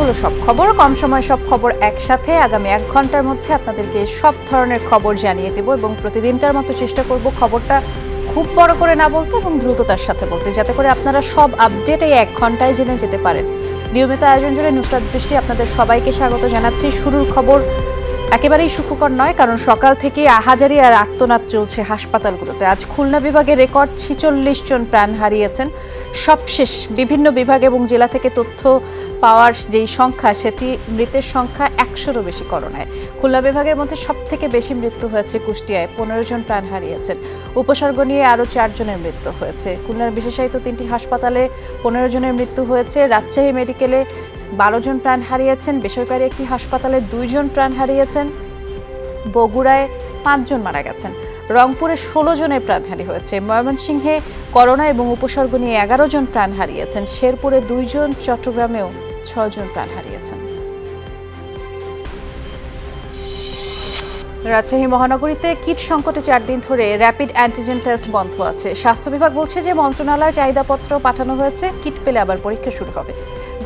হলো সব খবর, কম সময় সব খবর একসাথে আগামী 1 ঘন্টার মধ্যে আপনাদেরকে সব ধরনের খবর জানিয়ে দেব এবং প্রতিদিনকার মতো চেষ্টা করব খবরটা খুব বড় করে না বলতে এবং দ্রুততার সাথে বলতে, যাতে করে আপনারা সব আপডেট এই 1 ঘন্টায় জেনে যেতে পারেন। নিয়মিত আয়োজন জুড়ে নুসরাত বৃষ্টি আপনাদের সবাইকে স্বাগত জানাচ্ছি। শুরুর খবর একেবারেই সুখকর নয়, কারণ সকাল থেকে আহাজারি আর আর্তনাদ চলছে হাসপাতালগুলোতে। আজ খুলনা বিভাগে রেকর্ড 46 জন প্রাণ হারিয়েছেন। সবশেষ বিভিন্ন বিভাগ এবং জেলা থেকে তথ্য পাওয়ার যেই সংখ্যা, সেটি মৃতের সংখ্যা 100-রও বেশি করোনায়। খুলনা বিভাগের মধ্যে সবথেকে বেশি মৃত্যু হয়েছে কুষ্টিয়ায়, 15 জন প্রাণ হারিয়েছেন। উপসর্গ নিয়ে আরও 4 জনের মৃত্যু হয়েছে। খুলনার বিশেষায়িত 3টি হাসপাতালে 15 জনের মৃত্যু হয়েছে। রাজশাহী মেডিকেলে 12 জন প্রাণ হারিয়েছেন। বেসরকারি একটি হাসপাতালে 2 জন প্রাণ হারিয়েছেন। বগুড়ায় 5 জন মারা গেছেন। রংপুরে 16 জনের প্রাণহানি হয়েছে। ময়মনসিংহে করোনা এবং উপসর্গ নিয়ে 11 জন প্রাণ হারিয়েছেন। শেরপুরে 2 জন, চট্টগ্রামেও 6 জন প্রাণ হারিয়েছেন। রাজশাহী মহানগরীতে কিট সংকটে 4 দিন ধরে র্যাপিড অ্যান্টিজেন টেস্ট বন্ধ আছে। স্বাস্থ্য বিভাগ বলছে যে মন্ত্রণালয়ে চাহিদাপত্র পাঠানো হয়েছে, কিট পেলে আবার পরীক্ষা শুরু হবে।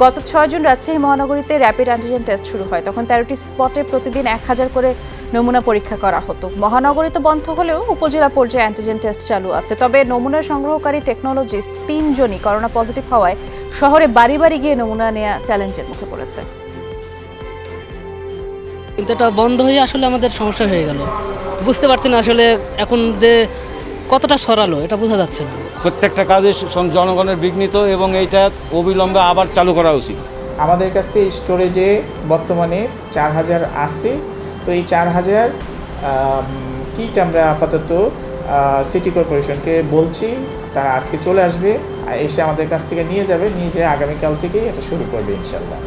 গত 6 জুন রাজশাহী মহানগরীতে র্যাপিড অ্যান্টিজেন টেস্ট শুরু হয়। তখন 13টি স্পটে প্রতিদিন 1000 করে নমুনা পরীক্ষা করা হতো। মহানগরীতে বন্ধ হলেও উপজেলা পর্যায়ে অ্যান্টিজেন টেস্ট চালু আছে। তবে নমুনা সংগ্রহকারী টেকনোলজিস্ট 3 জনই করোনা পজিটিভ হওয়ায় শহরে বাড়ি বাড়ি গিয়ে নমুনা নেওয়া চ্যালেঞ্জের মুখে পড়েছে। কিন্তু এটা বন্ধ হয়ে আসলে আমাদের সমস্যা হয়ে গেল। বুঝতে পারছি না আসলে এখন যে কতটা সরালো এটা বোঝা যাচ্ছে না। প্রত্যেকটা কাজে জনগণের বিঘ্নিত এবং এইটা অবিলম্বে আবার চালু করা উচিত। আমাদের কাছে স্টোরেজে বর্তমানে 4000 আছে। তো এই 4000 কিট আমরা আপাতত সিটি কর্পোরেশনকে বলছি, তারা আজকে চলে আসবে, এসে আমাদের কাছ থেকে নিয়ে যাবে, নিয়ে যেয়ে আগামীকাল থেকেই এটা শুরু করবে ইনশাল্লাহ।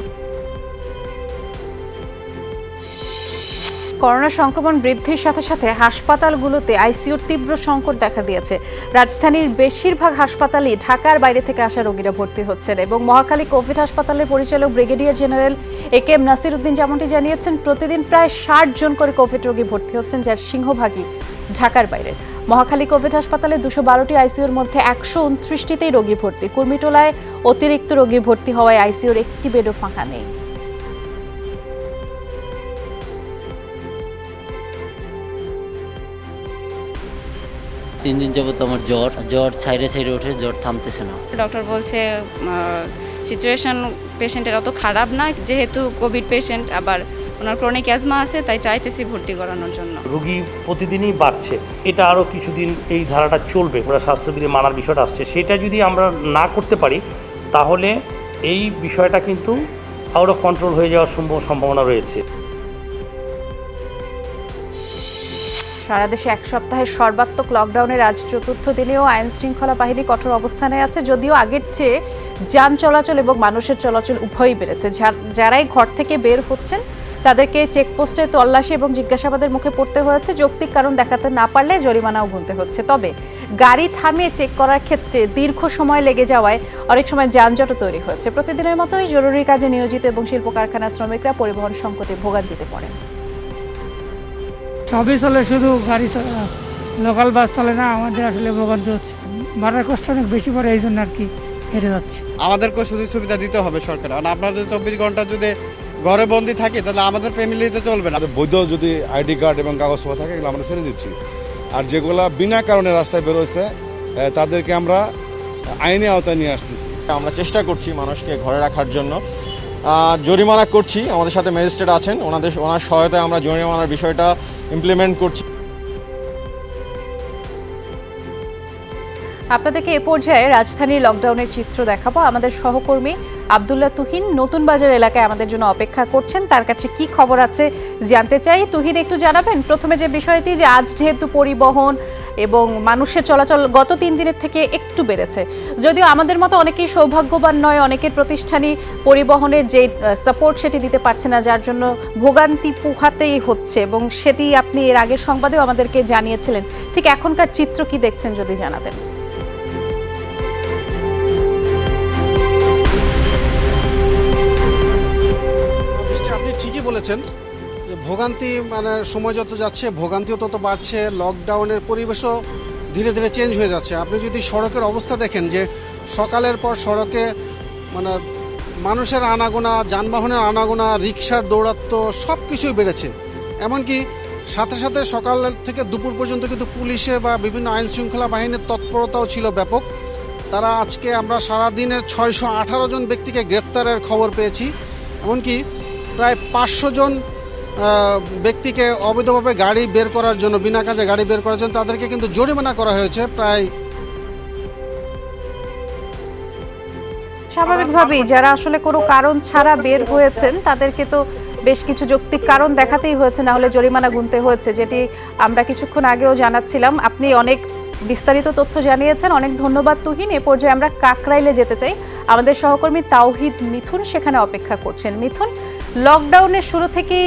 করোনা সংক্রমণ বৃদ্ধির সাথে সাথে হাসপাতালগুলোতে আইসিইউর তীব্র সংকট দেখা দিয়েছে। রাজধানীর বেশিরভাগ হাসপাতালেই ঢাকার বাইরে থেকে আসা রোগীরা ভর্তি হচ্ছেন এবং মহাখালী কোভিড হাসপাতালের পরিচালক ব্রিগেডিয়ার জেনারেল একে এম নাসির উদ্দিন যেমনটি জানিয়েছেন, প্রতিদিন প্রায় 60 জন করে কোভিড রোগী ভর্তি হচ্ছেন, যার সিংহভাগই ঢাকার বাইরে। মহাখালী কোভিড হাসপাতালে 212টি আইসিইউর মধ্যে 129টিতেই রোগী ভর্তি। কুর্মিটোলায় অতিরিক্ত রোগী ভর্তি হওয়ায় আইসিইউর একটি বেডও ফাঁকা নেই। 3 দিন যাবত আমার জ্বর ছাইড়ে ওঠে, জ্বর থামতেছে না। ডক্টর বলছে সিচুয়েশন পেশেন্টের অত খারাপ না, যেহেতু কোভিড পেশেন্ট, আবার ওনার ক্রনিক অ্যাজমা আছে, তাই চাইতেছি ভর্তি করানোর জন্য। রোগী প্রতিদিনই বাড়ছে, এটা আরও কিছুদিন এই ধারাটা চলবে। পুরো স্বাস্থ্যবিধি মানার বিষয়টা আসছে, সেটা যদি আমরা না করতে পারি তাহলে এই বিষয়টা কিন্তু আউট অফ কন্ট্রোল হয়ে যাওয়ার সম্ভাবনা রয়েছে। সারা দেশে 1 সপ্তাহের সর্বাত্মক লকডাউনের আজ 4র্থ দিনেও আইন শৃঙ্খলা বাহিনী কঠোর অবস্থানে আছে। যদিও আগের চেয়ে যান চলাচল এবং মানুষের চলাচল উভয়ই বেড়েছে। যারাই ঘর থেকে বের হচ্ছেন তাদেরকে চেকপোস্টে তল্লাশি এবং জিজ্ঞাসাবাদের মুখে পড়তে হয়েছে। যৌক্তিক কারণ দেখাতে না পারলে জরিমানাও গুনতে হচ্ছে। তবে গাড়ি থামিয়ে চেক করার ক্ষেত্রে দীর্ঘ সময় লেগে যাওয়ায় অনেক সময় যানজটও তৈরি হয়েছে। প্রতিদিনের মতোই জরুরি কাজে নিয়োজিত এবং শিল্প কারখানার শ্রমিকরা পরিবহন সংকটে ভোগান্তিতে পড়েন। সবই চলে, শুধু গাড়ি লোকাল বাস চলে না, আমাদের আসলে ভোগান্তি হচ্ছে। ভাড়ার কষ্ট অনেক বেশি পড়ে, এই জন্য আর কি হেরে যাচ্ছে। আমাদেরকেও সুযোগ সুবিধা দিতে হবে সরকার, কারণ আপনারা যদি 24 ঘন্টা যদি ঘরে বন্দি থাকে তাহলে আমাদের ফ্যামিলিতে চলবে না। বৈধ যদি আইডি কার্ড এবং কাগজপত্র থাকে এগুলো আমরা ছেড়ে দিচ্ছি, আর যেগুলো বিনা কারণে রাস্তায় বেরোচ্ছে তাদেরকে আমরা আইনি আওতায় নিয়ে আসতেছি। আমরা চেষ্টা করছি মানুষকে ঘরে রাখার জন্য, জরিমানা করছি। আমাদের সাথে ম্যাজিস্ট্রেট আছেন, ওনার সহায়তায় আমরা জরিমানার বিষয়টা ইমপ্লিমেন্ট করছি। আপনাদেরকে এ পর্যায়ে রাজধানীর লকডাউনের চিত্র দেখাবো। আমাদের সহকর্মী আব্দুল্লাহ তুহিন নতুন বাজার এলাকায় আমাদের জন্য অপেক্ষা করছেন, তার কাছে কি খবর আছে জানতে চাই। তুহিন, একটু জানাবেন প্রথমে যে বিষয়টি, যে আজ যেহেতু পরিবহন এবং মানুষের চলাচল গত 3 দিনের থেকে একটু বেড়েছে, যদিও আমাদের মতো অনেকেই সৌভাগ্যবান নয়, অনেকের প্রতিষ্ঠানই পরিবহনের যে সাপোর্ট সেটি দিতে পারছে না, যার জন্য ভোগান্তি পোহাতেই হচ্ছে, এবং সেটি আপনি এর আগের সংবাদেও আমাদেরকে জানিয়েছিলেন। ঠিক এখনকার চিত্র কি দেখছেন যদি জানাতেন। আপনি ঠিকই বলেছেন, ভোগান্তি মানে সময় যত যাচ্ছে ভোগান্তিও তত বাড়ছে। লকডাউনের পরিবেশও ধীরে ধীরে চেঞ্জ হয়ে যাচ্ছে। আপনি যদি সড়কের অবস্থা দেখেন, যে সকালের পর সড়কে মানে মানুষের আনাগোনা, যানবাহনের আনাগোনা, রিক্সার দৌরাত্ম্য সব কিছুই বেড়েছে। এমনকি সাথে সাথে সকাল থেকে দুপুর পর্যন্ত কিন্তু পুলিশে বা বিভিন্ন আইন শৃঙ্খলা বাহিনীর তৎপরতাও ছিল ব্যাপক। তারা আজকে আমরা সারাদিনে 618 জন ব্যক্তিকে গ্রেফতারের খবর পেয়েছি। এমনকি প্রায় 500 জন ব্যক্তিকে অবৈধভাবে গাড়ি বের করার জন্য, বিনা কাজে গাড়ি বের করার জন্য তাদেরকে কিন্তু জরিমানা করা হয়েছে প্রায়। স্বাভাবিকভাবেই যারা আসলে কোনো কারণ ছাড়া বের হয়েছেন তাদেরকে তো বেশ কিছু যৌক্তিক কারণ দেখাতেই হয়েছে, না হলে জরিমানা গুনতে হয়েছে, যেটি আমরা কিছুক্ষণ আগেও জানাচ্ছিলাম। আপনি অনেক বিস্তারিত তথ্য জানিয়েছেন, অনেক ধন্যবাদ তুহিন। এ পর্যায়ে আমরা কাকরাইলে যেতে চাই, আমাদের সহকর্মী তাওহিদ মিথুন সেখানে অপেক্ষা করছেন। মিথুন, লকডাউনের শুরু থেকেই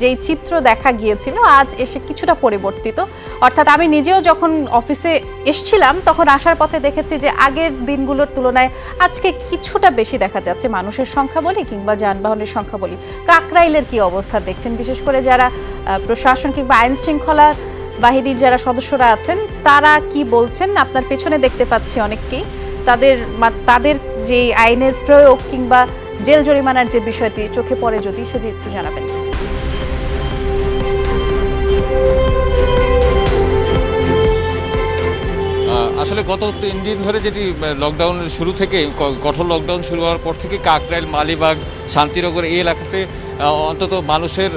যেই চিত্র দেখা গিয়েছিল আজ এসে কিছুটা পরিবর্তিত, অর্থাৎ আমি নিজেও যখন অফিসে এসছিলাম তখন আসার পথে দেখেছি যে আগের দিনগুলোর তুলনায় আজকে কিছুটা বেশি দেখা যাচ্ছে মানুষের সংখ্যা বলি কিংবা যানবাহনের সংখ্যা বলি। কাকরাইলের কি অবস্থা দেখছেন, বিশেষ করে যারা প্রশাসন কিংবা আইন শৃঙ্খলা বাহিনীর যারা সদস্যরা আছেন তারা কি বলছেন? আপনার পেছনে দেখতে পাচ্ছি অনেককেই, তাদের যে আইনের প্রয়োগ কিংবা জেল জরিমানার যে বিষয়টি চোখে পড়ে যদি সেটি একটু জানাবেন। আসলে গত 3 দিন ধরে যেটি লকডাউনের শুরু থেকে, কঠোর লকডাউন শুরু হওয়ার পর থেকে কাকরাইল, মালিবাগ, শান্তিনগর এই এলাকাতে অন্তত মানুষের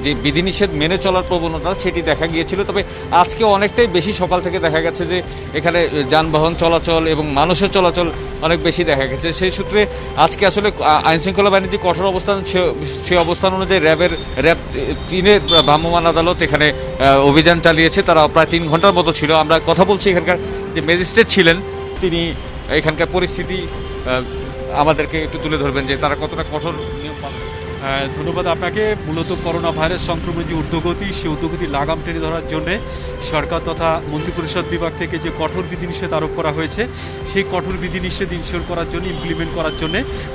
যে বিধিনিষেধ মেনে চলার প্রবণতা সেটি দেখা গিয়েছিল। তবে আজকে অনেকটাই বেশি সকাল থেকে দেখা গেছে যে এখানে যানবাহন চলাচল এবং মানুষের চলাচল অনেক বেশি দেখা গেছে। সেই সূত্রে আজকে আসলে আইনশৃঙ্খলা বাহিনীর যে কঠোর অবস্থান, সেই অবস্থান অনুযায়ী র্যাব 3-এর ভ্রাম্যমাণ আদালত এখানে অভিযান চালিয়েছে। তারা প্রায় 3 ঘন্টার মতো ছিল। আমরা কথা বলছি এখানকার যে ম্যাজিস্ট্রেট ছিলেন, তিনি এখানকার পরিস্থিতি আমাদেরকে একটু তুলে ধরবেন যে তারা কতটা কঠোর নিয়ম পালন। ধন্যবাদ আপনাকে। মূলত করোনা ভাইরাস সংক্রমণ যে ঊর্ধ্বগতি, সেই ঊর্ধ্বগতি লাগাম টেনে ধরার জন্য সরকার তথা মন্ত্রিপরিষদ বিভাগ থেকে যে কঠোর বিধিনিষেধ আরোপ করা হয়েছে, সেই কঠোর বিধিনিষেধ ইনশিওর করার জন্য, ইমপ্লিমেন্ট করার জন্য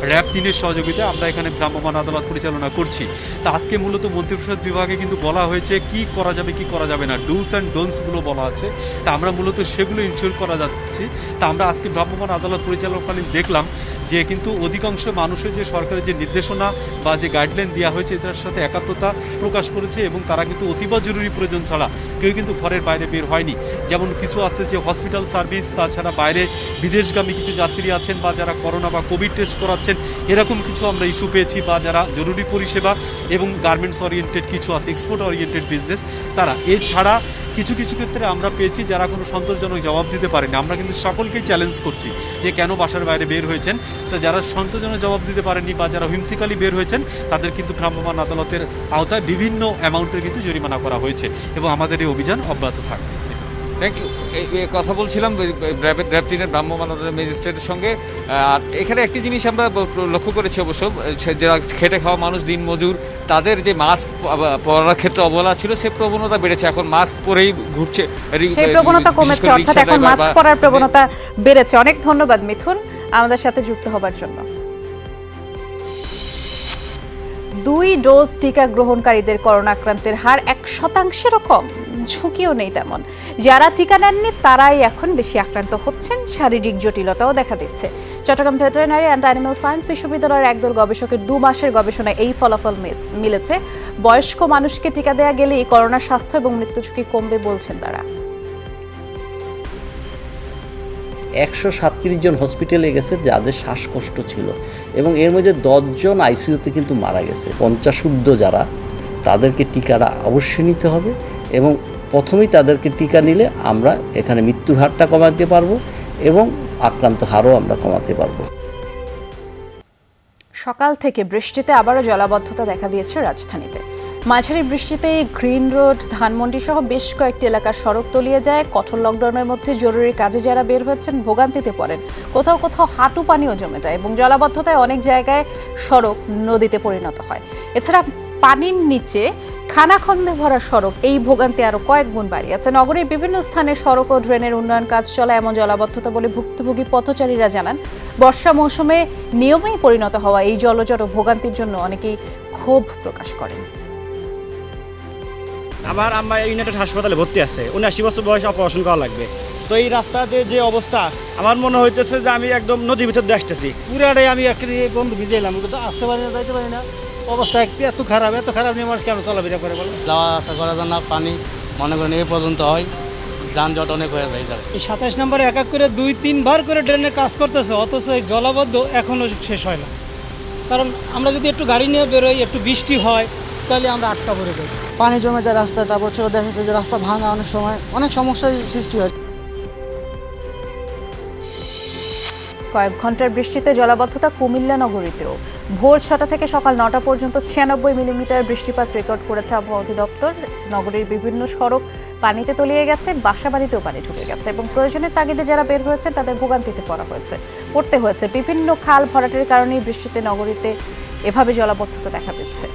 র্যাব 3-এর সহযোগিতায় আমরা এখানে ভ্রাম্যমাণ আদালত পরিচালনা করছি। তা আজকে মূলত মন্ত্রিপরিষদ বিভাগে কিন্তু বলা হয়েছে কি করা যাবে কি করা যাবে না, ডুস অ্যান্ড ডোন্টসগুলো বলা আছে। তা আমরা মূলত সেগুলো ইনশিওর করা যাচ্ছে। তা আমরা আজকে ভ্রাম্যমাণ আদালত পরিচালনাকালীন দেখলাম যে কিন্তু অধিকাংশ মানুষের যে সরকারের যে নির্দেশনা বা যে গাইডলাইন দেওয়া হয়েছে এটার সাথে একাত্মতা প্রকাশ করেছে এবং তারা কিন্তু অতীব জরুরি প্রয়োজন ছাড়া কেউ কিন্তু ঘরের বাইরে বের হয়নি। যেমন কিছু আছে যে হসপিটাল সার্ভিস, তাছাড়া বাইরে বিদেশগামী কিছু যাত্রী আছেন বা যারা করোনা বা কোভিড টেস্ট করাচ্ছেন, এরকম কিছু আমরা ইস্যু পেয়েছি। বা যারা জরুরি পরিষেবা এবং গার্মেন্টস ওরিয়েন্টেড কিছু আছে, এক্সপোর্ট ওরিয়েন্টেড বিজনেস, তারা এছাড়া কিছু কিছু ক্ষেত্রে আমরা পেয়েছি যারা কোনো সন্তোষজনক জবাব দিতে পারেনি। আমরা কিন্তু সকলকেই চ্যালেঞ্জ করছি যে কেন বাসার বাইরে বের হয়েছেন। তো যারা সন্তোষজনক জবাব দিতে পারেননি বা যারা হিমসিক্যালি বের হয়েছেন তাদের কিন্তু ভ্রাম্যমাণ আদালতের আওতায় বিভিন্ন অ্যামাউন্টের কিন্তু জরিমানা করা হয়েছে এবং আমাদের এই অভিযান অব্যাহত থাকবে। Thank you. এই কথা বলছিলাম র্যাব 3-এর ভ্রাম্যমাণ আদালতের ম্যাজিস্ট্রেটের সঙ্গে। আর এখানে একটি জিনিস আমরা লক্ষ্য করেছি অবশ্য, যারা খেটে খাওয়া মানুষ, দিন মজুর, তাদের যে মাস্ক পরার ক্ষেত্রে অবহেলা ছিল সে প্রবণতা বেড়েছে। এখন মাস্ক পরেই ঘুরছে, সেই প্রবণতা কমেছে, অর্থাৎ এখন মাস্ক পরার প্রবণতা বেড়েছে। অনেক ধন্যবাদ মিথুন আমাদের সাথে যুক্ত হবার জন্য। 2 ডোজ টিকা গ্রহণকারীদের করোনা আক্রান্তের হার 1% কম, ঝুঁকিও নেই তেমন। যারা টিকা নেননি তারাই এখন বেশি আক্রান্ত হচ্ছেন, শারীরিক জটিলতাও দেখা দিচ্ছে। Chattogram veterinary and animal science বিশ্ববিদ্যালয়ের একদল গবেষকের 2 মাসের গবেষণায় এই ফলাফল মিলেছে। বয়স্ক মানুষকে টিকা দেওয়া গেলেই করোনার স্বাস্থ্য এবং মৃত্যু ঝুঁকি কমবে বলছেন তারা। 137 জন হসপিটালে গেছে যাদের শ্বাসকষ্ট ছিল এবং এর মধ্যে 10 জন আইসিইউতে কিন্তু মারা গেছে। 50 ঊর্ধ্ব যারা, তাদেরকে টিকাটা অবশ্যই নিতে হবে এবং প্রথমেই তাদেরকে টিকা নিলে আমরা এখানে মৃত্যুর হারটা কমাতে পারবো এবং আক্রান্ত হারও আমরা কমাতে পারবো। সকাল থেকে বৃষ্টিতে আবারও জলাবদ্ধতা দেখা দিয়েছে রাজধানীতে। মাঝারি বৃষ্টিতে গ্রিন রোড, ধানমন্ডি সহ বেশ কয়েকটি এলাকার সড়ক তলিয়ে যায়। কঠোর লকডাউনের মধ্যে জরুরি কাজে যারা বের হচ্ছেন ভোগান্তিতে পড়েন, কোথাও কোথাও হাঁটু পানিও জমে যায় এবং জলাবদ্ধতায় অনেক জায়গায় সড়ক নদীতে পরিণত হয়। এছাড়া পানির নিচে খানাখন্দে ভরা সড়ক, এই ভোগান্তি আরও কয়েক গুণ বাড়িয়েছে। নগরীর বিভিন্ন স্থানে সড়ক ও ড্রেনের উন্নয়ন কাজ চলা এমন জলাবদ্ধতা বলে ভুক্তভোগী পথচারীরা জানান। বর্ষা মৌসুমে নিয়মেই পরিণত হওয়া এই জলজট ও ভোগান্তির জন্য অনেকেই ক্ষোভ প্রকাশ করেন। আমার আম্মা ইউনাইটেড হাসপাতালে ভর্তি আছে, 79 বছর বয়সে অপারেশন করা লাগবে। তো এই রাস্তাতে যে অবস্থা, আমার মনে হইতেছে যে আমি একদম নদীর ভিতর দিয়ে আসতেছি। পুরাটাই আমি একেবারে বন্ধু ভিজে এলাম, কিন্তু আসতে পারি না, যাইতে পারি না। অবস্থা এত খারাপ নিয়ে মানুষ কেন চলাফেরা করে বলে? যাওয়া আসা করা যায় না, পানি মনে করেন এই পর্যন্ত হয়, যানজট অনেক হয়ে যায়। এই 27 নম্বরে এক এক করে 2-3 বার করে ড্রেনের কাজ করতেছে, অথচ এই জলাবদ্ধ এখনও শেষ হয় না। কারণ আমরা যদি একটু গাড়ি নিয়ে বেরোই, একটু বৃষ্টি হয়, তাহলে আমরা আটকা পড়ে যাই। পানি জমে যায় রাস্তায়, তারপর ছিল দেখা যাচ্ছে যে রাস্তা ভাঙা, অনেক সময় অনেক সমস্যার সৃষ্টি হয়। কয়েক ঘন্টার বৃষ্টিতে জলাবদ্ধতা কুমিল্লা নগরীতেও। ভোর 6টা থেকে সকাল 9টা পর্যন্ত 96 মিলিমিটার বৃষ্টিপাত রেকর্ড করেছে আবহাওয়া অধিদপ্তর। নগরীর বিভিন্ন সড়ক পানিতে তলিয়ে গেছে, বাসাবাড়িতেও পানি ঢুকে গেছে এবং প্রয়োজনের তাগিদে যারা বের হয়েছে তাদের ভোগান্তিতে পড়তে হয়েছে। বিভিন্ন খাল ভরাটের কারণে বৃষ্টিতে নগরীতে এভাবে জলাবদ্ধতা দেখা দিচ্ছে।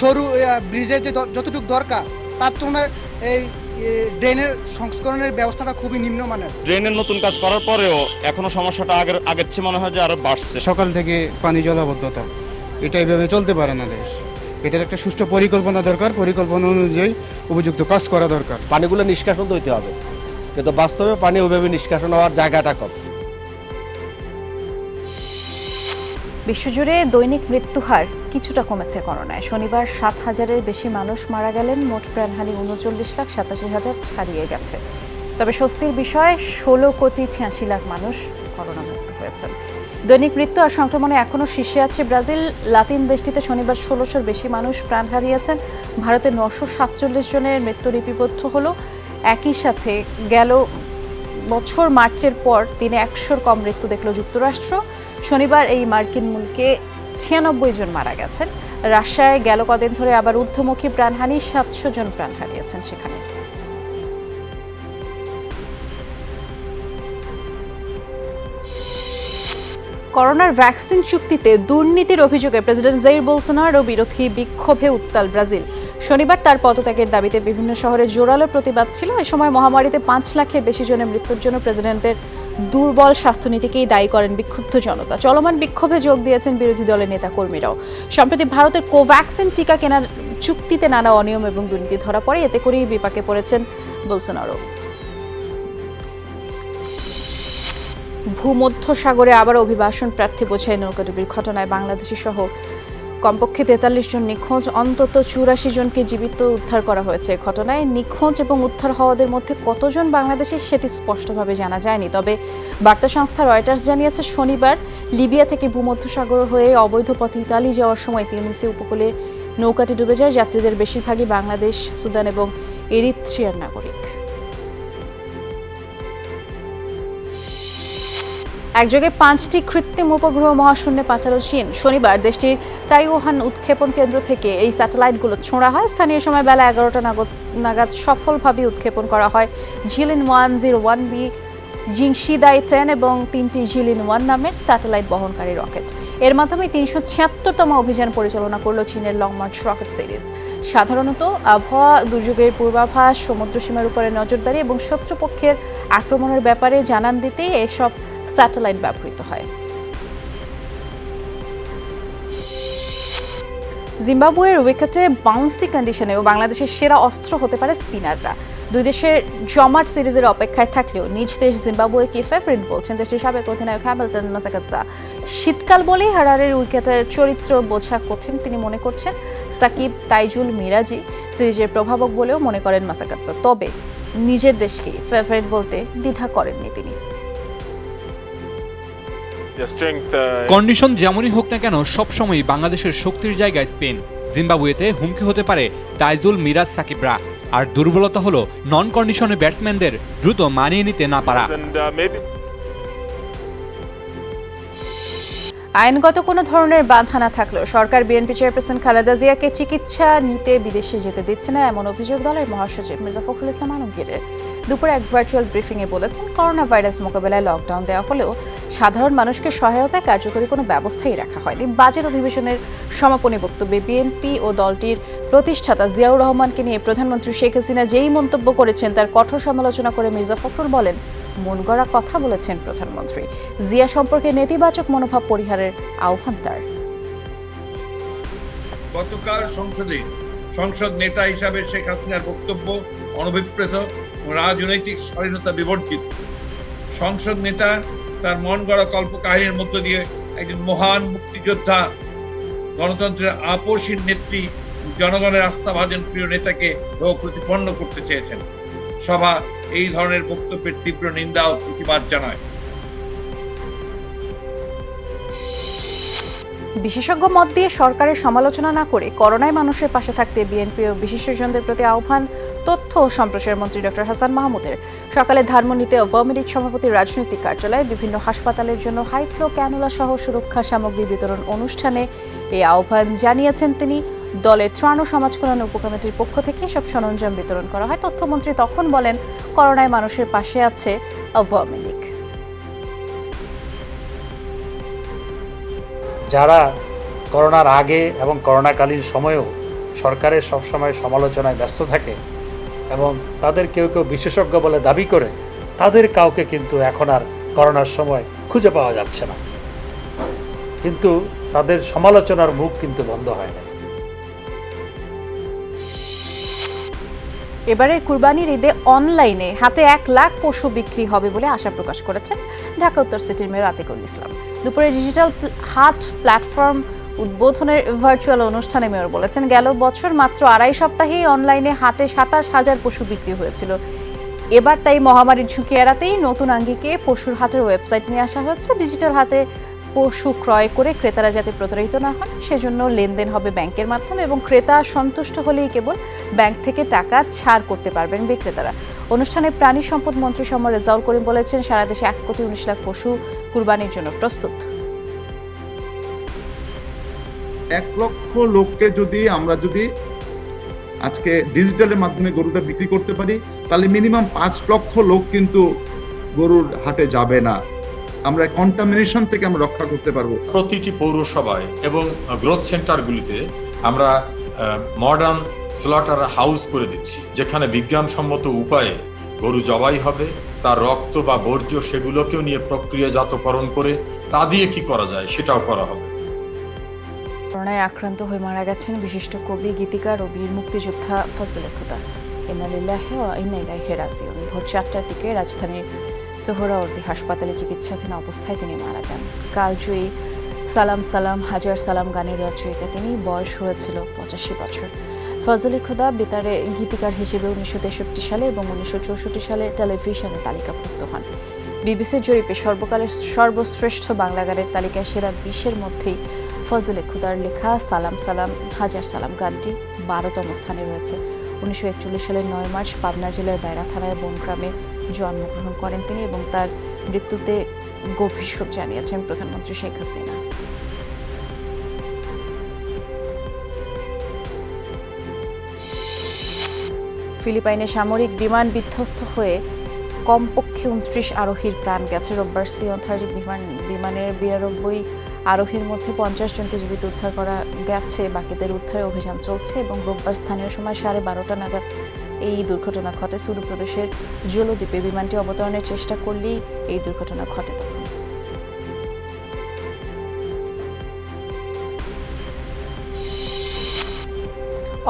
সরু ব্রিজের যে যতটুকু দরকার তার তুলনায় এই ড্রেনের সংস্করণের ব্যবস্থাটা খুবই নিম্নমানের। ড্রেনের নতুন কাজ করার পরেও এখনো সমস্যাটা আগের চেয়ে মনে হয় যে আরো বাড়ছে। সকাল থেকে পানি জলাবদ্ধতা, এটা এইভাবে চলতে পারে না দেশ। এটার একটা সুষ্ঠু পরিকল্পনা দরকার, পরিকল্পনা অনুযায়ী উপযুক্ত কাজ করা দরকার। পানিগুলো নিষ্কাশন তো হইতে হবে, কিন্তু বাস্তবে পানি ওইভাবে নিষ্কাশন হওয়ার জায়গাটা কম। বিশ্বজুড়ে দৈনিক মৃত্যুহার কিছুটা কমেছে করোনায়। শনিবার 7,000-এর বেশি মানুষ মারা গেলেন, মোট প্রাণহানি 39,87,000 ছাড়িয়ে গেছে। তবে স্বস্তির বিষয় 16,86,00,000 মানুষ করোনা মুক্ত হয়েছেন। দৈনিক মৃত্যু আর সংক্রমণে এখনও শীর্ষে আছে ব্রাজিল। লাতিন দেশটিতে শনিবার 1600-র বেশি মানুষ প্রাণ হারিয়েছেন। ভারতে 947 জনের মৃত্যু লিপিবদ্ধ হলো। একই সাথে গেল বছর মার্চের পর দিনে 100-র কম মৃত্যু দেখল যুক্তরাষ্ট্র। শনিবার এই মার্কিন মুলকে 96 জন মারা গেছেন। রাশিয়ায় গেল কদিন ধরে আবার ঊর্ধ্বমুখী প্রাণহানি, 700 জন প্রাণ হারিয়েছেন সেখানে। করোনার ভ্যাকসিন চুক্তিতে দুর্নীতির অভিযোগে প্রেসিডেন্ট জাইর বোলসোনারো বিরোধী বিক্ষোভে উত্তাল ব্রাজিল। শনিবার তার পদত্যাগের দাবিতে বিভিন্ন শহরে জোরালো প্রতিবাদ ছিল। এ সময় মহামারীতে 5 লাখের বেশি জনের মৃত্যুর জন্য প্রেসিডেন্টের দুর্বল স্বাস্থ্যনীতিকেই দায়ী করেন বিক্ষুব্ধ জনতা। চলমান বিক্ষোভে যোগ দিয়েছেন বিরোধী দলের নেতা কর্মীরাও। সম্প্রতি ভারতের কোভ্যাক্সিন টিকা কেনার চুক্তিতে নানা অনিয়ম এবং দুর্নীতি ধরা পড়ে, এতে করেই বিপাকে পড়েছেন বোলসোনারো। ভূমধ্য সাগরে আবার অভিবাসন প্রার্থী বোঝাই নৌকাডুবির ঘটনায় বাংলাদেশি সহ কমপক্ষে 43 জন নিখোঁজ, অন্তত 84 জনকে জীবিত উদ্ধার করা হয়েছে। ঘটনায় নিখোঁজ এবং উদ্ধার হওয়াদের মধ্যে কতজন বাংলাদেশি সেটি স্পষ্টভাবে জানা যায়নি। তবে বার্তা সংস্থা রয়টার্স জানিয়েছে শনিবার লিবিয়া থেকে ভূমধ্যসাগর হয়ে অবৈধ পথে ইতালি যাওয়ার সময় তিউনিসি উপকূলে নৌকাটি ডুবে যায়। যাত্রীদের বেশিরভাগই বাংলাদেশ, সুদান এবং এরিত্রিয়ার নাগরিক। একযোগে 5টি কৃত্রিম উপগ্রহ মহাশূন্যে পাঠালো চীন। শনিবার দেশটির তাইওয়ান উৎক্ষেপণ কেন্দ্র থেকে এই স্যাটেলাইটগুলো ছোঁড়া হয়। স্থানীয় সময় বেলা 11টা নাগাদ সফলভাবে উৎক্ষেপণ করা হয় ঝিলিন 101B, জিংশিদাই 10 এবং 3টি ঝিলিন 1 নামের স্যাটেলাইট বহনকারী রকেট। এর মাধ্যমে 376তম অভিযান পরিচালনা করল চীনের লং মার্চ রকেট সিরিজ। সাধারণত আবহাওয়া দুর্যোগের পূর্বাভাস, সমুদ্রসীমার উপরে নজরদারি এবং শত্রুপক্ষের আক্রমণের ব্যাপারে জানান দিতে এসব স্যাটেলাইট ব্যবহৃত হয়। জিম্বাবুয়ের উইকেটে বাউন্সি কন্ডিশনেও বাংলাদেশের সেরা অস্ত্র হতে পারে স্পিনাররা। দুই দেশের জমাট সিরিজের অপেক্ষায় থাকলেও নিজ দেশ জিম্বাবুয়েকে ফেভারিট বলছেন দেশটির সাবেক অধিনায়ক হ্যামিল্টন মাসাকাত্সা। শীতকাল বলেই হারারের উইকেটের চরিত্র বোঝা কঠিন তিনি মনে করছেন। সাকিব, তাইজুল, মিরাজি সিরিজের প্রভাবক বলেও মনে করেন মাসাকাত্সা। তবে নিজের দেশকে ফেভারিট বলতে দ্বিধা করেননি তিনি। কন্ডিশন যেমনই হোক না কেন সবসময় বাংলাদেশের শক্তির জায়গায় স্পেন। জিম্বাবুয়েতে হুমকি হতে পারে তাইজুল, মিরাজ, সাকিবরা। আর দুর্বলতা হলো নন কন্ডিশনে ব্যাটসম্যানদের দ্রুত মানিয়ে নিতে না পারা। আইনগত কোনো ধরনের বাধা না থাকলেও সরকার বিএনপি চেয়ারপারসন খালেদা জিয়াকে চিকিৎসা নিতে বিদেশে যেতে দিচ্ছে না, এমন অভিযোগ দলের মহাসচিব মির্জা ফখরুল ইসলাম আলমগীরের। দুপুরে এক ভার্চুয়াল ব্রিফিংয়ে বলেছেন, করোনা ভাইরাস মোকাবেলায় লকডাউন দেওয়া হলেও সাধারণ মানুষকে সহায়তায় কার্যকরী কোনো ব্যবস্থাই রাখা হয়নি। বাজেট অধিবেশনের সমাপনী বক্তব্যে বিএনপি ও দলটির প্রতিষ্ঠাতা জিয়াউর রহমানকে নিয়ে প্রধানমন্ত্রী শেখ হাসিনা যেই মন্তব্য করেছেন তার কঠোর সমালোচনা করে মির্জা ফখরুল বলেন, মন গড়া কথা বলেছেন প্রধানমন্ত্রী। জিয়া সম্পর্কে নেতিবাচক মনোভাব পরিহারের আহ্বান তার। গতকাল সংসদে সংসদ নেতা হিসাবে শেখ হাসিনার বক্তব্য অনভিপ্রেত ও রাজনৈতিক স্বাধীনতা বিবর্জিত। সংসদ নেতা তার মন গড়া কল্পকাহিনীর মধ্য দিয়ে একজন মহান মুক্তিযোদ্ধা, গণতন্ত্রের আপসহীন নেত্রী, জনগণের আস্থাভাজন প্রিয় নেতাকে প্রতিপন্ন করতে চেয়েছেন। সভা এই ধরনের বক্তব্যের তীব্র নিন্দা ও প্রতিবাদ জানায়। বিশেষজ্ঞ মত দিয়ে সরকারের সমালোচনা না করে করোনায় মানুষের পাশে থাকতে বিএনপি ও বিশিষ্টজনদের প্রতি আহ্বান তথ্য ও সম্প্রচার মন্ত্রী ডক্টর হাসান মাহমুদের। সকালে ধানমন্ডিতে আওয়ামী লীগ সভাপতির রাজনৈতিক কার্যালয়ে বিভিন্ন হাসপাতালের জন্য হাইফ্লো ক্যানুলা সহ সুরক্ষা সামগ্রী বিতরণ অনুষ্ঠানে এই আহ্বান জানিয়েছেন তিনি। দলের ত্রাণ ও সমাজ কল্যাণ উপকমিটির পক্ষ থেকে সব সরঞ্জাম বিতরণ করা হয়। তথ্যমন্ত্রী তখন বলেন, করোনায় মানুষের পাশে আছে আওয়ামী লীগ। যারা করোনার আগে এবং করোনাকালীন সময়েও সরকারের সবসময় সমালোচনায় ব্যস্ত থাকে এবং তাদের কেউ কেউ বিশেষজ্ঞ বলে দাবি করে, তাদের কাউকে কিন্তু এখন আর করোনার সময় খুঁজে পাওয়া যাচ্ছে না, কিন্তু তাদের সমালোচনার মুখ কিন্তু বন্ধ হয় না। এবারের কুরবানির ঈদে অনলাইনে হাটে 1 লাখ পশু বিক্রি হবে বলে আশা প্রকাশ করেছেন ঢাকা উত্তর সিটির মেয়র আতিকুল ইসলাম। দুপুরে ডিজিটাল হাট প্ল্যাটফর্ম উদ্বোধনের ভার্চুয়াল অনুষ্ঠানে মেয়র বলেছেন, গেল বছর মাত্র 2.5 সপ্তাহেই অনলাইনে হাটে 27,000 পশু বিক্রি হয়েছিল। এবার তাই মহামারীর ঝুঁকি এড়াতেই নতুন আঙ্গিকে পশুর হাটের ওয়েবসাইট নিয়ে আসা হচ্ছে। ডিজিটাল হাটে পশু ক্রয় করে ক্রেতারা যাতে প্রতারিত না হন সেজন্য লেনদেন হবে ব্যাংকের মাধ্যমে এবং ক্রেতা সন্তুষ্ট হলেই কেবল ব্যাংক থেকে টাকা ছাড় করতে পারবেন বিক্রেতারা। অনুষ্ঠানে প্রাণী সম্পদ মন্ত্রী সরকার রেজাউল করিম বলেছেন, সারা দেশে 1,19 লাখ পশু কুরবানির জন্য প্রস্তুত। 1 লক্ষ লোককে আমরা যদি আজকে ডিজিটালের মাধ্যমে গরুটা বিক্রি করতে পারি, তাহলে মিনিমাম 5 লক্ষ লোক কিন্তু গরুর হাটে যাবে না। আমরা কন্টামিনেশন থেকে আমরা রক্ষা করতে পারবো। প্রতিটি পৌরসভায় এবং গ্রোথ সেন্টারগুলিতে আমরা মডার্ন স্লটার হাউস করে দিচ্ছি, যেখানে বিজ্ঞানসম্মত উপায়ে গরু জবাই হবে, তার রক্ত বা বর্জ্য সেগুলোকেও নিয়ে প্রক্রিয়াজাতকরণ করে তা দিয়ে কি করা যায় সেটাও করা হবে। করোনায় আক্রান্ত হয়ে মারা গেছেন বিশিষ্ট কবি, গীতিকার ও বীর মুক্তিযোদ্ধা ফজলে খুদা। ইন্না লিল্লাহি ওয়া ইন্না ইলাইহি রাজিউন। ভোর 4টার দিকে রাজধানীর সোহরাওয়ার্দী হাসপাতালে চিকিৎসাধীন অবস্থায় তিনি মারা যান। কালজয়ী সালাম সালাম হাজার সালাম গানের রচয়িতা তিনি। বয়স হয়েছিল 85 বছর। ফজলে খুদা বেতারে গীতিকার হিসেবে 1963 সালে এবং 1964 সালে টেলিভিশনে তালিকাভুক্ত হন। বিবিসির জরিপে সর্বকালের সর্বশ্রেষ্ঠ বাংলা গানের তালিকায় সেরা 20-এর মধ্যেই ফজলে খুদার লেখা সালাম সালাম হাজার সালাম গানটি 12তম স্থানে রয়েছে। 1941 সালের 9 মার্চ পাবনা জেলার বাইরা থানায় বনগ্রামে জন্মগ্রহণ করেন তিনি এবং তার মৃত্যুতে গভীর শোক জানিয়েছেন প্রধানমন্ত্রী শেখ হাসিনা। ফিলিপাইনে সামরিক বিমান বিধ্বস্ত হয়ে কমপক্ষে 29 আরোহীর প্রাণ গেছে। রোববার সিয়ন-30 বিমানের 92 আরোহীর মধ্যে 50 জনকে জীবিত উদ্ধার করা গেছে। বাকিদের উদ্ধারে অভিযান চলছে এবং রোববার স্থানীয় সময় 12:30 নাগাদ এই দুর্ঘটনা ঘটে। সুলু প্রদেশের জলদ্বীপে বিমানটি অবতরণের চেষ্টা করলেই এই দুর্ঘটনা ঘটে। তখন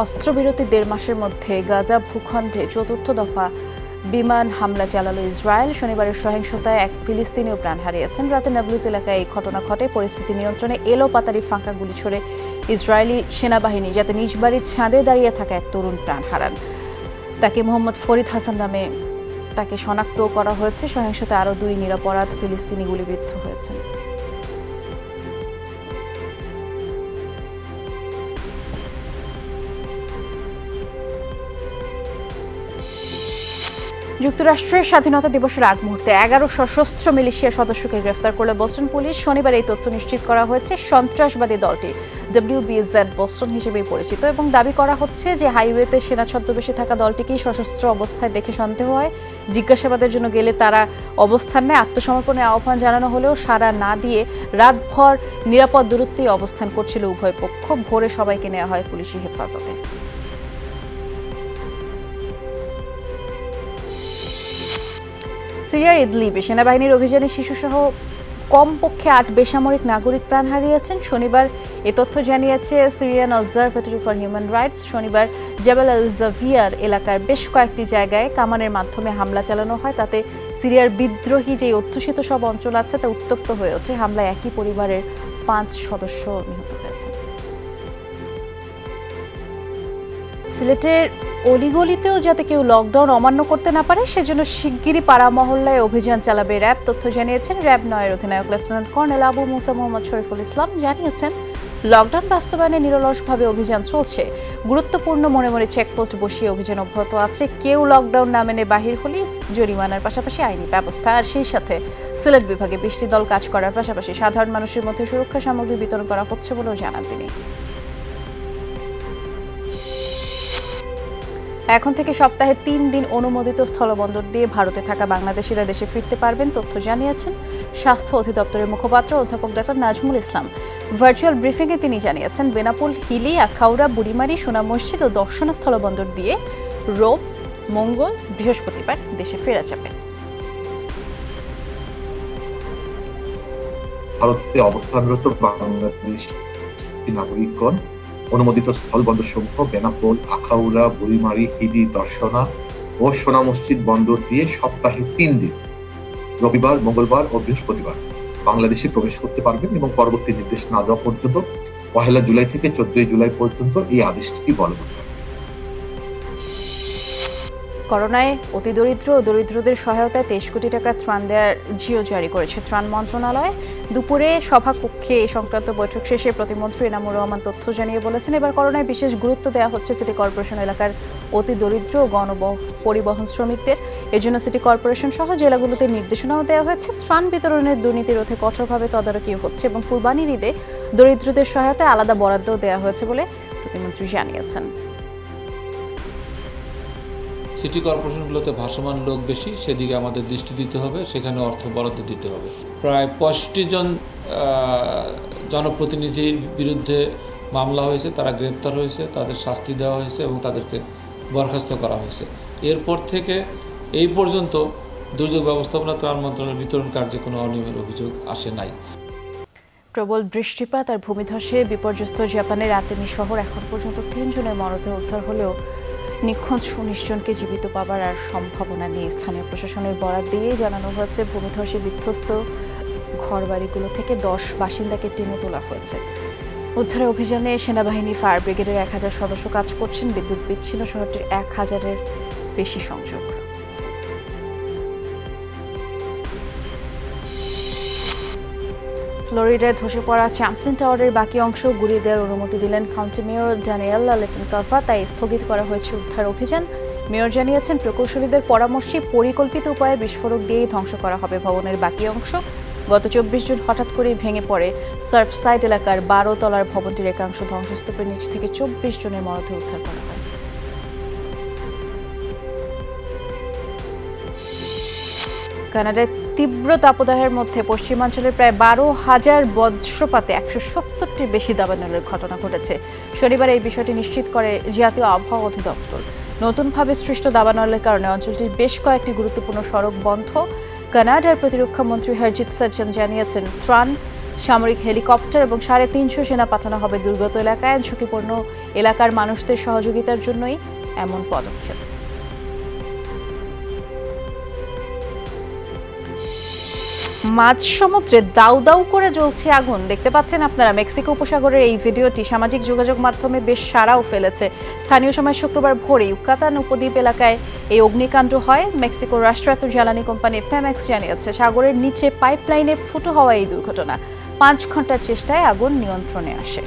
অস্ত্রবিরতি 1.5 মাসের মধ্যে গাজা ভূখণ্ডে 4র্থ দফা বিমান হামলা চালালো ইসরায়েল। শনিবারের সহিংসতায় এক ফিলিস্তিনিও প্রাণ হারিয়েছেন। রাতে নাবলুস এলাকায় এই ঘটনা ঘটে। পরিস্থিতি নিয়ন্ত্রণে এলোপাতাড়ি ফাঁকা গুলি ছড়ে ইসরায়েলি সেনাবাহিনী, যাতে নিজ বাড়ির ছাদে দাঁড়িয়ে থাকা এক তরুণ প্রাণ হারান। তাকে মোহাম্মদ ফরিদ হাসান নামে তাকে শনাক্ত করা হয়েছে। সহিংসতায় আরও 2 নিরপরাধ ফিলিস্তিনি গুলিবিদ্ধ হয়েছেন। যুক্তরাষ্ট্রের স্বাধীনতা দিবসের আগ মুহূর্তে 11 সশস্ত্র মিলিশিয়া সদস্যকে গ্রেফতার করল বোস্টন পুলিশ। শনিবার এই তথ্য নিশ্চিত করা হয়েছে। সন্ত্রাসবাদী দলটি WBZ বোস্টন হিসেবেই পরিচিত এবং দাবি করা হচ্ছে যে হাইওয়েতে সেনা ছদ্মবেশে থাকা দলটিকেই সশস্ত্র অবস্থায় দেখে সন্দেহ হয়। জিজ্ঞাসাবাদের জন্য গেলে তারা অবস্থান নেয়। আত্মসমর্পণের আহ্বান জানানো হলেও সাড়া না দিয়ে রাতভর নিরাপদ দূরত্বেই অবস্থান করছিল উভয় পক্ষ। ভোরে সবাইকে নেওয়া হয় পুলিশি হেফাজতে। সিরিয়ার ইদলিবে সেনাবাহিনীর অভিযানে শিশুসহ কমপক্ষে 8 বেসামরিক নাগরিক প্রাণ হারিয়েছেন। শনিবার এ তথ্য জানিয়েছে Syrian observatory for human rights. শনিবার জাবাল আল জাভিয়ার এলাকার বেশ কয়েকটি জায়গায় কামানের মাধ্যমে হামলা চালানো হয়। তাতে সিরিয়ার বিদ্রোহী যে অধ্যুষিত সব অঞ্চল আছে তা উত্তপ্ত হয়ে ওঠে। হামলায় একই পরিবারের 5 সদস্য নিহত হয়েছেন। সিলেটের অলিগলিতেও যাতে কেউ লকডাউন অমান্য করতে না পারে সেজন্য শিগগিরই পাড়া মহল্লায় অভিযান চালাবে র্যাব। তথ্য জানিয়েছেন র্যাব 9-এর অধিনায়ক লেফটেন্যান্ট কর্নেল আবু মুসা মোহাম্মদ শরীফুল ইসলাম। জানিয়েছেন লকডাউন বাস্তবায়নে নিরলসভাবে অভিযান চলছে। গুরুত্বপূর্ণ মনে মনে চেকপোস্ট বসিয়ে অভিযান অব্যাহত আছে। কেউ লকডাউন না মেনে বাহির হলে জরিমানার পাশাপাশি আইনি ব্যবস্থা। আর সেই সাথে সিলেট বিভাগে 20টি দল কাজ করার পাশাপাশি সাধারণ মানুষের মধ্যে সুরক্ষা সামগ্রী বিতরণ করা হচ্ছে বলেও জানান তিনি। এখন থেকে সপ্তাহে 3 দিন অনুমোদিত স্থলবন্দর দিয়ে ভারতে থাকা বাংলাদেশিরা দেশে ফিরতে পারবেন। তথ্য জানিয়েছেন স্বাস্থ্য অধিদপ্তরের মুখপাত্র অধ্যাপক ডক্টর নাজমুল ইসলাম। ভার্চুয়াল ব্রিফিংয়ে তিনি জানিয়েছেন বেনাপোল, হিলি, আখাউড়া, বুড়িমারি, সোনা মসজিদ ও দর্শনা স্থলবন্দর দিয়ে রোব, মঙ্গল, বৃহস্পতিবার দেশে ফেরা যাবে। ভারতে অবস্থানরত বাংলাদেশ নাগরিকগণ অনুমোদিত স্থলবন্দর সমূহ বেনাপোল, আখাউড়া, বুড়িমারি, হিলি, দর্শনা ও সোনা মসজিদ বন্দর দিয়ে সপ্তাহে 3 দিন রবিবার, মঙ্গলবার ও বৃহস্পতিবার বাংলাদেশে প্রবেশ করতে পারবেন এবং পরবর্তী নির্দেশ না দেওয়া পর্যন্ত 1 জুলাই থেকে 14 জুলাই পর্যন্ত এই আদেশটি বলবৎ থাকবে। করোনায় অতি দরিদ্র ও দরিদ্রদের সহায়তায় 23 কোটি টাকা ত্রাণ দেওয়ার জিও জারি করেছে ত্রাণ মন্ত্রণালয়। দুপুরে সভাকক্ষে এই সংক্রান্ত বৈঠক শেষে প্রতিমন্ত্রী এনামুর রহমান তথ্য জানিয়ে বলেছেন, এবার করোনায় বিশেষ গুরুত্ব দেওয়া হচ্ছে সিটি কর্পোরেশন এলাকার অতি দরিদ্র ও পরিবহন শ্রমিকদের। এজন্য সিটি কর্পোরেশন সহ জেলাগুলোতে নির্দেশনাও দেওয়া হয়েছে। ত্রাণ বিতরণের দুর্নীতি রোধে কঠোরভাবে তদারকি হচ্ছে এবং কুরবানির ঈদে দরিদ্রদের সহায়তায় আলাদা বরাদ্দও দেওয়া হয়েছে বলে প্রতিমন্ত্রী জানিয়েছেন। সিটি কর্পোরেশনগুলোতে ভাসমান লোক বেশি, সেদিকে আমাদের দৃষ্টি দিতে হবে, সেখানে অর্থ বরাদ্দ দিতে হবে। প্রায় 65 জন জনপ্রতিনিধির বিরুদ্ধে মামলা হয়েছে, তারা গ্রেপ্তার হয়েছে, তাদের শাস্তি দেওয়া হয়েছে এবং তাদেরকে বরখাস্ত করা হয়েছে। এরপর থেকে এই পর্যন্ত দুর্যোগ ব্যবস্থাপনা ত্রাণ মন্ত্রণালয়ের বিতরণ কার্যে কোনো অনিয়মের অভিযোগ আসে নাই। প্রবল বৃষ্টিপাত আর ভূমিধসে বিপর্যস্ত জাপানের আতেমি শহর। এখন পর্যন্ত 3 জনের মরদেহ উদ্ধার হলেও নিখোঁজ 19 জনকে জীবিত পাবার আর সম্ভাবনা নেই। স্থানীয় প্রশাসনের বরাত দিয়ে জানানো হয়েছে ভূমিধসে বিধ্বস্ত ঘরবাড়িগুলো থেকে 10 বাসিন্দাকে টেনে তোলা হয়েছে। উদ্ধার অভিযানে সেনাবাহিনী, ফায়ার ব্রিগেডের 1000 সদস্য কাজ করছেন। বিদ্যুৎ বিচ্ছিন্ন শহরটির 1000-এর বেশি সংযোগ। ফ্লোরিডায় ধসে পড়া চ্যাম্পলিন টাওয়ারের বাকি অংশ গুড়িয়ে দেওয়ার অনুমতি দিলেন কাউন্টি মেয়র দানিয়েলা লেফেনকাফা। তাই স্থগিত করা হয়েছে উদ্ধার অভিযান। মেয়র জানিয়েছেন প্রকৌশলীদের পরামর্শে পরিকল্পিত উপায়ে বিস্ফোরক দিয়েই ধ্বংস করা হবে ভবনের বাকি অংশ। গত 24 জুন হঠাৎ করেই ভেঙে পড়ে সার্ফসাইড এলাকার 12 তলার ভবনটির একাংশ। ধ্বংসস্তূপের নিচ থেকে 24 জনের মরদেহ উদ্ধার করা হয়। কানাডায় তীব্র তাপদাহের মধ্যে পশ্চিমাঞ্চলের প্রায় 12,000 বজ্রপাতে 170টির বেশি দাবানলের ঘটনা ঘটেছে। শনিবার এই বিষয়টি নিশ্চিত করে জাতীয় আবহাওয়া অধিদপ্তর। নতুনভাবে সৃষ্ট দাবানলের কারণে অঞ্চলটির বেশ কয়েকটি গুরুত্বপূর্ণ সড়ক বন্ধ। কানাডার প্রতিরক্ষা মন্ত্রী হরজিৎ সাজ্জান জানিয়েছেন, ত্রাণ, সামরিক হেলিকপ্টার এবং 350 সেনা পাঠানো হবে দুর্গত এলাকায়। ঝুঁকিপূর্ণ এলাকার মানুষদের সহযোগিতার জন্যই এমন পদক্ষেপ। মাঝ সমুদ্রে দাউ দাউ করে জ্বলছে আগুন। দেখতে পাচ্ছেন আপনারা মেক্সিকো উপসাগরের এই ভিডিওটি সামাজিক যোগাযোগ মাধ্যমে বেশ সাড়াও ফেলেছে। স্থানীয় সময় শুক্রবার ভোরে ইউকাতান উপদ্বীপ এলাকায় এই অগ্নিকাণ্ড হয়। মেক্সিকোর রাষ্ট্রায়ত্ত জ্বালানি কোম্পানি পেমেক্স জানিয়েছে, সাগরের নিচে পাইপলাইনে ফুটো হওয়া এই দুর্ঘটনা। 5 ঘন্টার চেষ্টায় আগুন নিয়ন্ত্রণে আসে।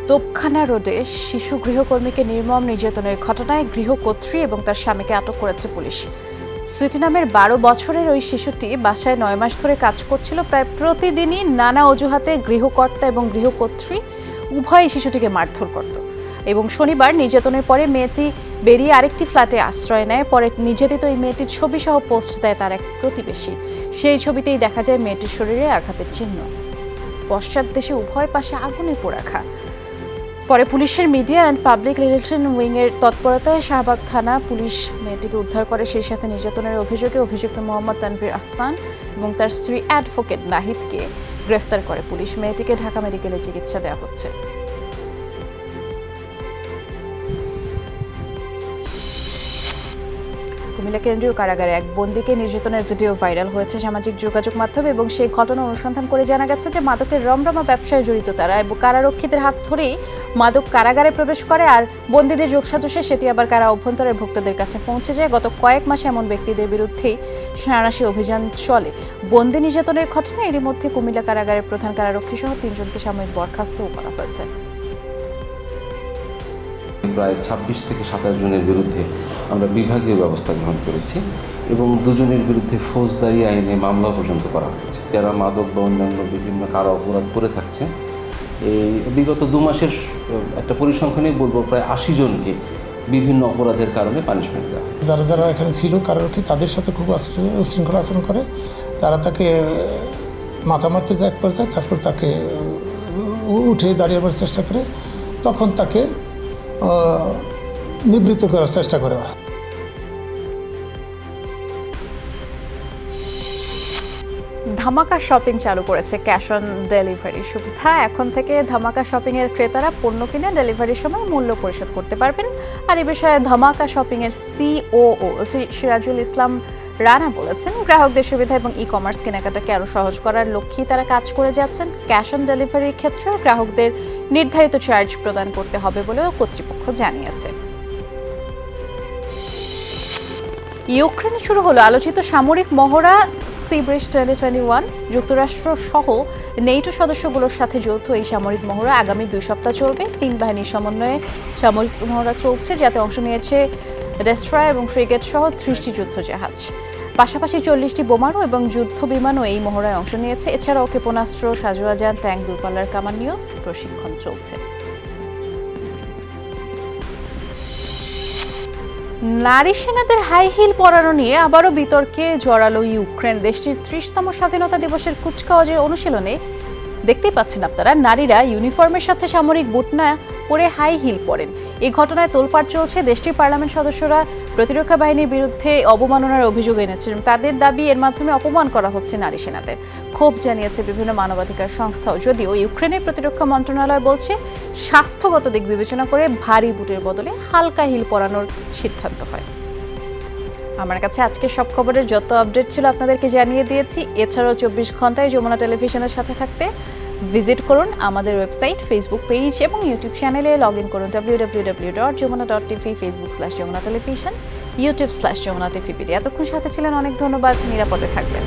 তোপখানা রোডে শিশু গৃহকর্মীকে নির্মম নির্যাতনের ঘটনায় গৃহকর্ত্রী এবং তার স্বামীকে আটক করেছে পুলিশ। সুইটি নামের 12 বছরের ওই শিশুটি বাসায় 9 মাস ধরে কাজ করছিল। প্রায় প্রতিদিনই নানা অজুহাতে গৃহকর্তা এবং গৃহকর্ত্রী উভয়ই শিশুটিকে মারধর করত এবং শনিবার নির্যাতনের পরে মেয়েটি বেরিয়ে আরেকটি ফ্ল্যাটে আশ্রয় নেয়। পরে নির্যাতিত এই মেয়েটির ছবি সহ পোস্ট দেয় তার এক প্রতিবেশী। সেই ছবিতেই দেখা যায় মেয়েটির শরীরে আঘাতের চিহ্ন। পশ্চাৎ দেশে উভয় পাশে আগুনে পোড়াখা। পরে পুলিশের মিডিয়া অ্যান্ড পাবলিক রিলেশন উইংয়ের তৎপরতায় শাহবাগ থানা পুলিশ মেয়েটিকে উদ্ধার করে, সেই সাথে নির্যাতনের অভিযোগে অভিযুক্ত মোহাম্মদ তানভীর আহসান এবং তার স্ত্রী অ্যাডভোকেট নাহিদকে গ্রেফতার করে পুলিশ। মেয়েটিকে ঢাকা মেডিকেলে চিকিৎসা দেওয়া হচ্ছে। কুমিল্লা কেন্দ্রীয় কারাগারে এক বন্দীকে নির্যাতনের ভিডিও ভাইরাল হয়েছে সামাজিক যোগাযোগ মাধ্যমে এবং সেই ঘটনা অনুসন্ধান করে জানা গেছে যে মাদকের রমরমা ব্যবসায় জড়িত তারা এবং কারারক্ষীদের হাত ধরেই মাদক কারাগারে প্রবেশ করে, আর বন্দীদের যোগসাজশে সেটি আবার কারা অভ্যন্তরের ভোক্তাদের কাছে পৌঁছে যায়। গত কয়েক মাসে এমন ব্যক্তিদের বিরুদ্ধেই সাঁড়াশি অভিযান চলে। বন্দী নির্যাতনের ঘটনা এরই মধ্যে কুমিল্লা কারাগারের প্রধান কারারক্ষী সহ 3 জনকে সাময়িক বরখাস্তও করা হয়েছে। প্রায় 26 থেকে 27 জনের বিরুদ্ধে আমরা বিভাগীয় ব্যবস্থা গ্রহণ করেছি এবং 2 জনের বিরুদ্ধে ফৌজদারি আইনে মামলা পর্যন্ত করা হয়েছে। যারা মাদক বা অন্যান্য বিভিন্ন কারা অপরাধ করে থাকছে, এই বিগত 2 মাসের একটা পরিসংখ্যানে বলবো প্রায় 80 জনকে বিভিন্ন অপরাধের কারণে পানিশমেন্ট দেওয়া হয়। যারা যারা এখানে ছিল কারারক্ষী তাদের সাথে খুব উশৃঙ্খল আচরণ করে, তারা তাকে মাথা মারতে যায় এক পর্যায়ে, তারপর তাকে উঠে দাঁড়িয়ে আবার চেষ্টা করে, তখন তাকে নিবৃত্ত করার চেষ্টা করে। ধামাকা শপিং চালু করেছে ক্যাশ অন ডেলিভারি সুবিধা। এখন থেকে ধামাকা শপিং এর ক্রেতারা পণ্য কিনে ডেলিভারির সময় মূল্য পরিশোধ করতে পারবেন। আর এই বিষয়ে ধামাকা শপিং এর সিওও সিরাজুল ইসলাম রানা বলেছেন, গ্রাহকদের সুবিধা এবং ই কমার্স কেনাকাটাকে আরও সহজ করার লক্ষ্যেই তারা কাজ করে যাচ্ছেন। ক্যাশ অন ডেলিভারির ক্ষেত্রেও গ্রাহকদের নির্ধারিত চার্জ প্রদান করতে হবে বলেও কর্তৃপক্ষ জানিয়েছে। ইউক্রেনে শুরু হলো আলোচিত সামরিক মহড়া সি ব্রিজ 2021। যুক্তরাষ্ট্র সহ নেটো সদস্যগুলোর সাথে যৌথ এই সামরিক মহড়া আগামী 2 সপ্তাহ চলবে। 3 বাহিনীর সমন্বয়ে সামরিক মহড়া চলছে, যাতে অংশ নিয়েছে ডেস্ট্রয়ার এবং ফ্রিগেট সহ 30টি যুদ্ধজাহাজ। পাশাপাশি 40টি বোমারু এবং যুদ্ধ বিমানও এই মহড়ায় অংশ নিয়েছে। এছাড়াও ক্ষেপণাস্ত্র, সাজোয়াজান, ট্যাঙ্ক, দূরপাল্লার কামান নিয়েও প্রশিক্ষণ চলছে। নারী সেনাদের হাই হিল পরানো নিয়ে আবারও বিতর্কে জড়ালো ইউক্রেন। দেশটির 30তম স্বাধীনতা দিবসের কুচকাওয়াজের অনুশীলনে দেখতেই পাচ্ছেন আপনারা, নারীরা ইউনিফর্মের সাথে সামরিক বুট না পরে হাই হিল পরেন। এই ঘটনায় তোলপাড় চলছে। দেশটির পার্লামেন্ট সদস্যরা প্রতিরক্ষা বাহিনীর বিরুদ্ধে অবমাননার অভিযোগ এনেছেন। তাদের দাবি এর মাধ্যমে অপমান করা হচ্ছে নারী সেনাদের। ক্ষোভ জানিয়েছে বিভিন্ন মানবাধিকার সংস্থাও, যদিও ইউক্রেনের প্রতিরক্ষা মন্ত্রণালয় বলছে স্বাস্থ্যগত দিক বিবেচনা করে ভারী বুটের বদলে হালকা হিল পরানোর সিদ্ধান্ত হয়। আমার কাছে আজকে সব খবরের যত আপডেট ছিল আপনাদেরকে জানিয়ে দিয়েছি। এছাড়াও 24 ঘন্টায় যমুনা টেলিভিশনের সাথে থাকতে ভিজিট করুন আমাদের ওয়েবসাইট, ফেসবুক পেজ এবং ইউটিউব চ্যানেলে। লগ ইন করুন www.jomuna.tv, facebook/যমুনা টেলিভিশন, youtube/যমুনা টিভি। এতক্ষণ সাথে ছিলেন, অনেক ধন্যবাদ। নিরাপদে থাকবেন।